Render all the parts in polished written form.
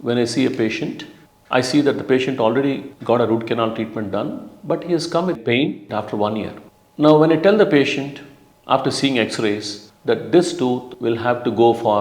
when I see a patient, I see that the patient already got a root canal treatment done, but he has come with pain after 1 year. Now, when I tell the patient after seeing x-rays that this tooth will have to go for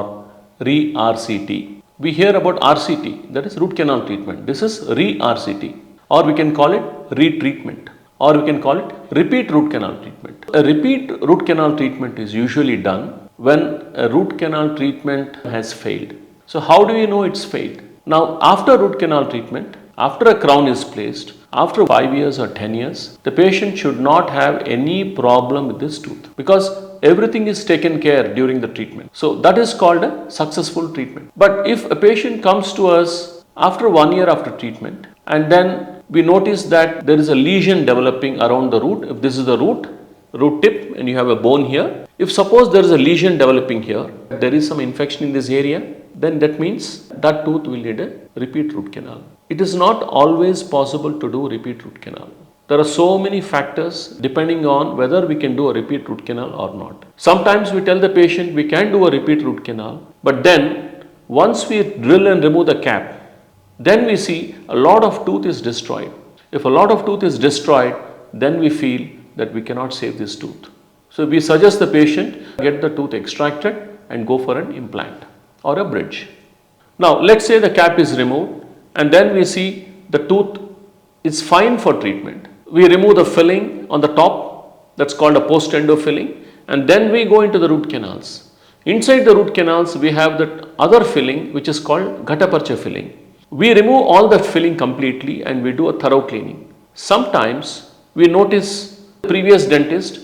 Re-RCT, we hear about RCT, that is root canal treatment. This is Re-RCT, or we can call it retreatment, or we can call it repeat root canal treatment. A repeat root canal treatment is usually done when a root canal treatment has failed. So how do you know it's failed? Now, after root canal treatment, after a crown is placed, after 5 years or 10 years, the patient should not have any problem with this tooth because everything is taken care during the treatment. So that is called a successful treatment. But if a patient comes to us after 1 year after treatment and then we notice that there is a lesion developing around the root, if this is the root tip and you have a bone here, if suppose there is a lesion developing here, there is some infection in this area, then that means that tooth will need a repeat root canal. It is not always possible to do repeat root canal. There are so many factors depending on whether we can do a repeat root canal or not. Sometimes we tell the patient we can do a repeat root canal, but then once we drill and remove the cap, then we see a lot of tooth is destroyed. If a lot of tooth is destroyed, then we feel that we cannot save this tooth. So we suggest the patient get the tooth extracted and go for an implant or a bridge. Now let's say the cap is removed and then we see the tooth is fine for treatment. We remove the filling on the top, that's called a post-endo filling, and then we go into the root canals. Inside the root canals we have that other filling which is called Ghataparcha filling. We remove all that filling completely and we do a thorough cleaning. Sometimes we notice the previous dentist,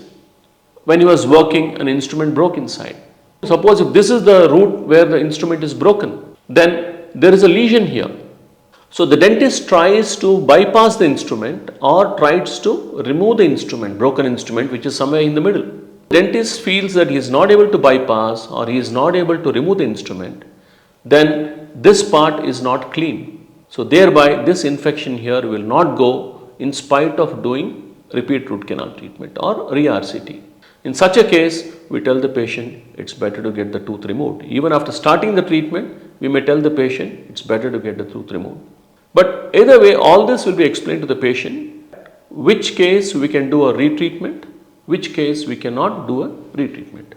when he was working, an instrument broke inside. Suppose if this is the root where the instrument is broken, then there is a lesion here. So the dentist tries to bypass the instrument or tries to remove the instrument, broken instrument, which is somewhere in the middle. Dentist feels that he is not able to bypass or he is not able to remove the instrument, then this part is not clean. So thereby this infection here will not go in spite of doing repeat root canal treatment or Re-RCT. In such a case, we tell the patient it's better to get the tooth removed. Even after starting the treatment, we may tell the patient it's better to get the tooth removed. But either way, all this will be explained to the patient, which case we can do a retreatment, which case we cannot do a retreatment.